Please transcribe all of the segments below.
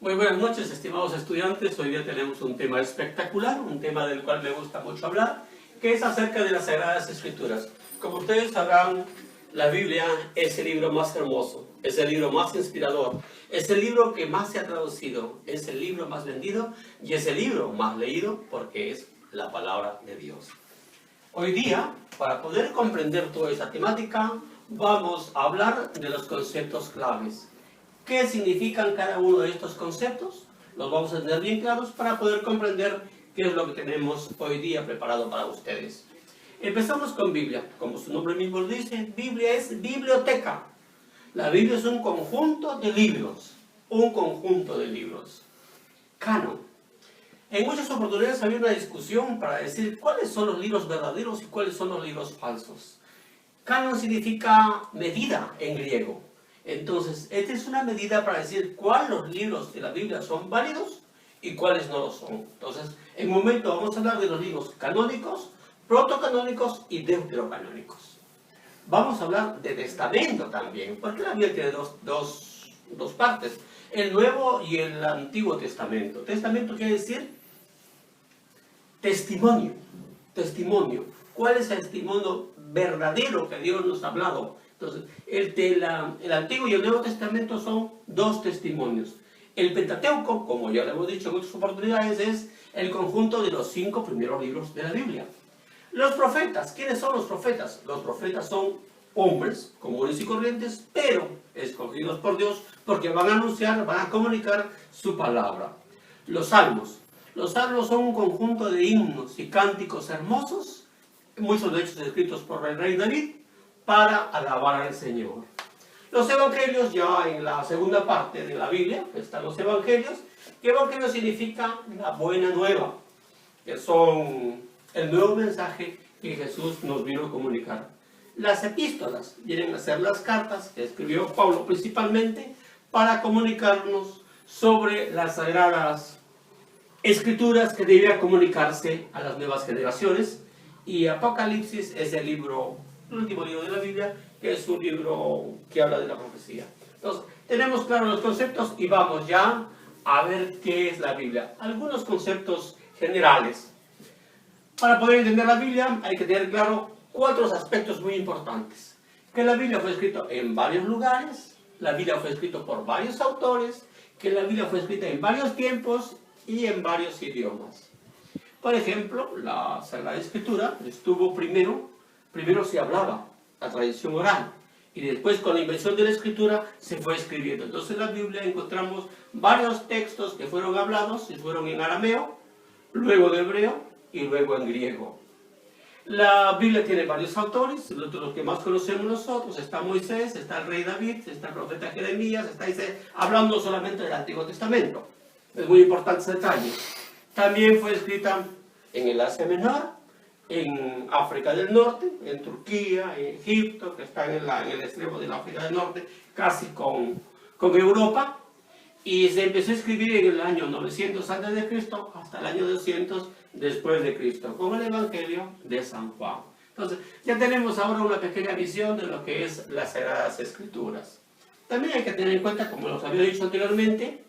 Muy buenas noches, estimados estudiantes. Hoy día tenemos un tema espectacular, un tema del cual me gusta mucho hablar, que es acerca de las Sagradas Escrituras. Como ustedes sabrán, la Biblia es el libro más hermoso, es el libro más inspirador, es el libro que más se ha traducido, es el libro más vendido y es el libro más leído porque es la palabra de Dios. Hoy día, para poder comprender toda esa temática, vamos a hablar de los conceptos claves. ¿Qué significan cada uno de estos conceptos? Los vamos a tener bien claros para poder comprender qué es lo que tenemos hoy día preparado para ustedes. Empezamos con Biblia. Como su nombre mismo lo dice, Biblia es biblioteca. La Biblia es un conjunto de libros. Un conjunto de libros. Canon. En muchas oportunidades había una discusión para decir cuáles son los libros verdaderos y cuáles son los libros falsos. Canon significa medida en griego. Entonces, esta es una medida para decir cuáles los libros de la Biblia son válidos y cuáles no lo son. Entonces, en un momento vamos a hablar de los libros canónicos, protocanónicos y deuterocanónicos. Vamos a hablar de testamento también, porque la Biblia tiene dos partes, el Nuevo y el Antiguo Testamento. Testamento quiere decir testimonio, testimonio. ¿Cuál es el testimonio verdadero que Dios nos ha hablado? Entonces, el Antiguo y el Nuevo Testamento son dos testimonios. El Pentateuco, como ya lo hemos dicho en muchas oportunidades, es el conjunto de los 5 primeros libros de la Biblia. Los profetas, ¿quiénes son los profetas? Los profetas son hombres comunes y corrientes, pero escogidos por Dios porque van a anunciar, van a comunicar su palabra. Los salmos son un conjunto de himnos y cánticos hermosos, muchos de ellos escritos por el rey David, para alabar al Señor. Los evangelios, ya en la segunda parte de la Biblia, están los evangelios, que evangelio significa la buena nueva, que son el nuevo mensaje que Jesús nos vino a comunicar. Las epístolas vienen a ser las cartas que escribió Pablo principalmente para comunicarnos sobre las sagradas escrituras que debían comunicarse a las nuevas generaciones, y Apocalipsis es el último libro de la Biblia, que es un libro que habla de la profecía. Entonces, tenemos claros los conceptos y vamos ya a ver qué es la Biblia. Algunos conceptos generales. Para poder entender la Biblia hay que tener claro 4 aspectos muy importantes. Que la Biblia fue escrita en varios lugares, la Biblia fue escrita por varios autores, que la Biblia fue escrita en varios tiempos y en varios idiomas. Por ejemplo, la Sagrada Escritura estuvo primero se hablaba, la tradición oral, y después con la invención de la escritura se fue escribiendo. Entonces en la Biblia encontramos varios textos que fueron hablados y fueron en arameo, luego en hebreo y luego en griego. La Biblia tiene varios autores, los que más conocemos nosotros, está Moisés, está el rey David, está el profeta Jeremías, está Isaías, hablando solamente del Antiguo Testamento. Es muy importante ese detalle. También fue escrita en el Asia Menor, en África del Norte, en Turquía, en Egipto, que está en el extremo de la África del Norte, casi con Europa, y se empezó a escribir en el año 900 a.C. hasta el año 200 después de Cristo, con el Evangelio de San Juan. Entonces, ya tenemos ahora una pequeña visión de lo que es las Sagradas Escrituras. También hay que tener en cuenta, como los había dicho anteriormente,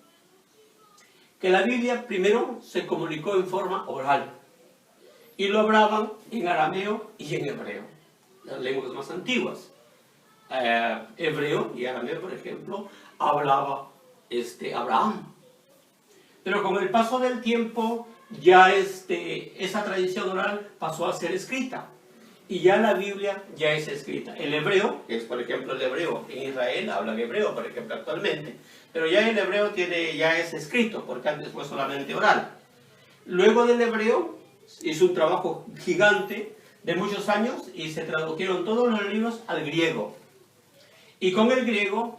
que la Biblia primero se comunicó en forma oral, y lo hablaban en arameo y en hebreo, las lenguas más antiguas. Hebreo y arameo, por ejemplo, hablaba Abraham. Pero con el paso del tiempo, ya esa tradición oral pasó a ser escrita. Y ya la Biblia ya es escrita. El hebreo, que es por ejemplo el hebreo en Israel, hablan hebreo, por ejemplo, actualmente. Pero ya el hebreo ya es escrito, porque antes fue solamente oral. Luego del hebreo, hizo un trabajo gigante de muchos años y se tradujeron todos los libros al griego. Y con el griego,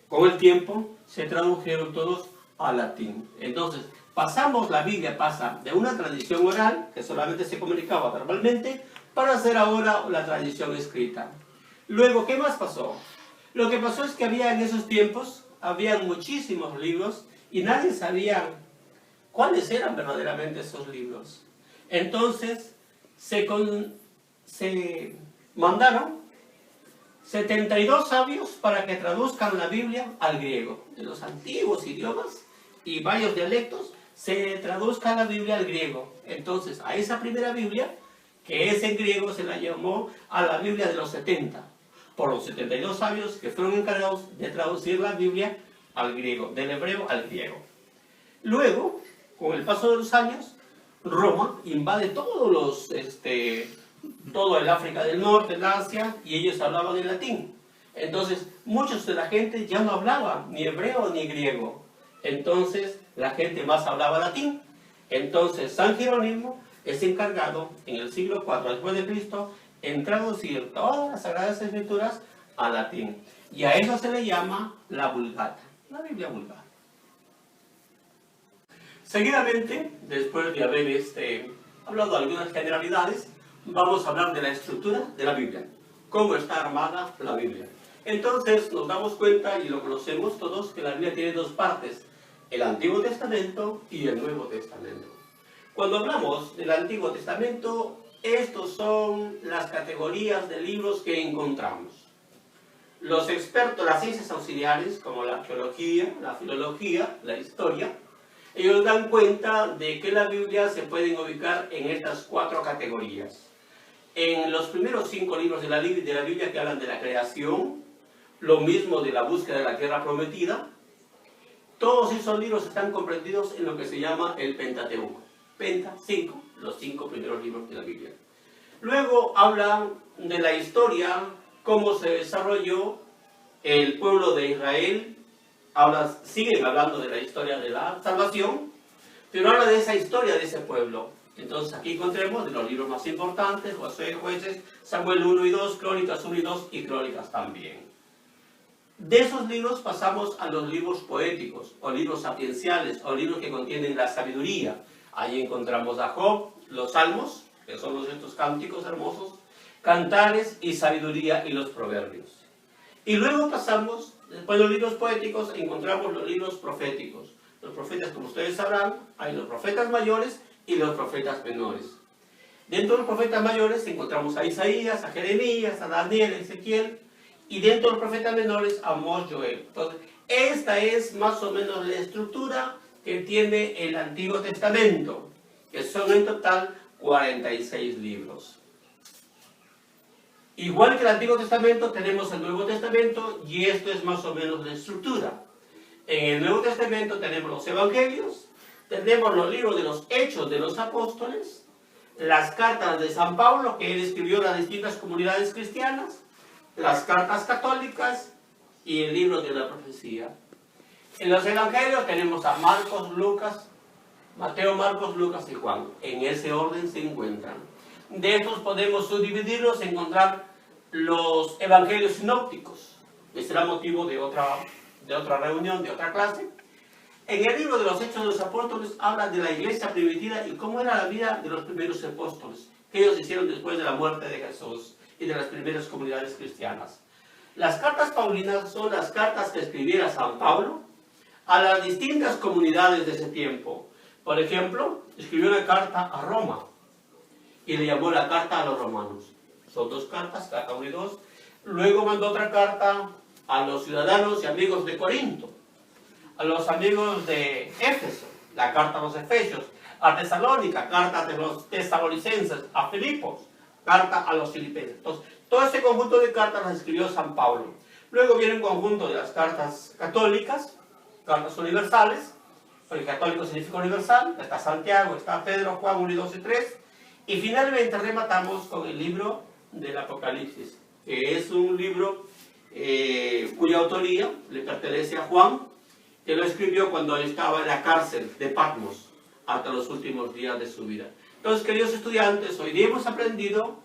con el tiempo, se tradujeron todos al latín. Entonces, la Biblia pasa de una tradición oral, que solamente se comunicaba verbalmente, para hacer ahora la tradición escrita. Luego, ¿qué más pasó? Lo que pasó es que en esos tiempos, había muchísimos libros y nadie sabía cuáles eran verdaderamente esos libros. Entonces se mandaron 72 sabios para que traduzcan la Biblia al griego. De los antiguos idiomas, y varios dialectos, se traduzca la Biblia al griego. Entonces, a esa primera Biblia, que es en griego, se la llamó a la Biblia de los 70, por los 72 sabios que fueron encargados de traducir la Biblia al griego, del hebreo al griego. Luego, con el paso de los años, Roma invade todo el África del Norte, el Asia, y ellos hablaban en latín. Entonces, muchos de la gente ya no hablaba ni hebreo ni griego. Entonces, la gente más hablaba latín. Entonces, San Jerónimo es encargado, en el siglo IV después de Cristo, en traducir todas las Sagradas Escrituras al latín. Y a eso se le llama la Vulgata, la Biblia Vulgata. Seguidamente, después de haber hablado de algunas generalidades, vamos a hablar de la estructura de la Biblia, cómo está armada la Biblia. Entonces nos damos cuenta, y lo conocemos todos, que la Biblia tiene dos partes, el Antiguo Testamento y el Nuevo Testamento. Cuando hablamos del Antiguo Testamento, estos son las categorías de libros que encontramos. Los expertos, las ciencias auxiliares, como la arqueología, la filología, la historia, ellos dan cuenta de que la Biblia se pueden ubicar en estas 4 categorías. En los primeros 5 libros de la Biblia que hablan de la creación, lo mismo de la búsqueda de la tierra prometida, todos esos libros están comprendidos en lo que se llama el Pentateuco. Penta, 5, los 5 primeros libros de la Biblia. Luego hablan de la historia, cómo se desarrolló el pueblo de Israel. Siguen hablando de la historia de la salvación, pero habla de esa historia de ese pueblo. Entonces aquí encontremos de los libros más importantes, Josué, Jueces, Samuel 1 y 2, Crónicas 1 y 2 y Crónicas también. De esos libros pasamos a los libros poéticos, o libros sapienciales, o libros que contienen la sabiduría. Ahí encontramos a Job, los Salmos, que son estos cánticos hermosos, Cantares y Sabiduría y los Proverbios. Y luego pasamos, después de los libros poéticos, encontramos los libros proféticos. Los profetas, como ustedes sabrán, hay los profetas mayores y los profetas menores. Dentro de los profetas mayores encontramos a Isaías, a Jeremías, a Daniel, a Ezequiel, y dentro de los profetas menores a Amós, Joel. Entonces, esta es más o menos la estructura que tiene el Antiguo Testamento, que son en total 46 libros. Igual que el Antiguo Testamento, tenemos el Nuevo Testamento, y esto es más o menos la estructura. En el Nuevo Testamento tenemos los Evangelios, tenemos los libros de los Hechos de los Apóstoles, las cartas de San Pablo, que él escribió a las distintas comunidades cristianas, las cartas católicas y el libro de la profecía. En los Evangelios tenemos a Marcos, Lucas, Mateo, Marcos, Lucas y Juan. En ese orden se encuentran. De estos podemos subdividirlos, encontrar los Evangelios sinópticos, que será motivo de otra reunión, de otra clase. En el libro de los Hechos de los Apóstoles habla de la iglesia primitiva y cómo era la vida de los primeros apóstoles, que ellos hicieron después de la muerte de Jesús y de las primeras comunidades cristianas. Las cartas paulinas son las cartas que escribiera San Pablo a las distintas comunidades de ese tiempo. Por ejemplo, escribió una carta a Roma y le llamó la carta a los romanos. Son 2 cartas, carta 1 y 2. Luego mandó otra carta a los ciudadanos y amigos de Corinto, a los amigos de Éfeso, la carta a los Efesios, a Tesalónica, carta a los tesalonicenses, a Filipos, carta a los filipenses. Entonces, todo este conjunto de cartas las escribió San Pablo. Luego viene un conjunto de las cartas católicas, cartas universales, porque católico significa universal, está Santiago, está Pedro, Juan 1 y 2 y 3, y finalmente rematamos con el libro del Apocalipsis, que es un libro cuya autoría le pertenece a Juan, que lo escribió cuando estaba en la cárcel de Patmos, hasta los últimos días de su vida. Entonces, queridos estudiantes, hoy día hemos aprendido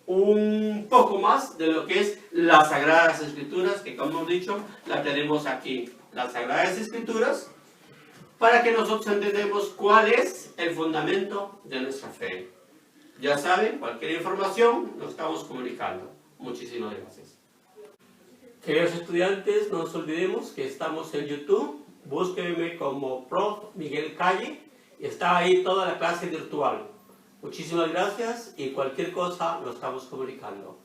un poco más de lo que es las Sagradas Escrituras, que como hemos dicho, la tenemos aquí. Las Sagradas Escrituras, para que nosotros entendamos cuál es el fundamento de nuestra fe. Ya saben, cualquier información nos estamos comunicando. Muchísimas gracias. Queridos estudiantes, no nos olvidemos que estamos en YouTube. Búsquenme como Prof. Miguel Calle y está ahí toda la clase virtual. Muchísimas gracias y cualquier cosa nos estamos comunicando.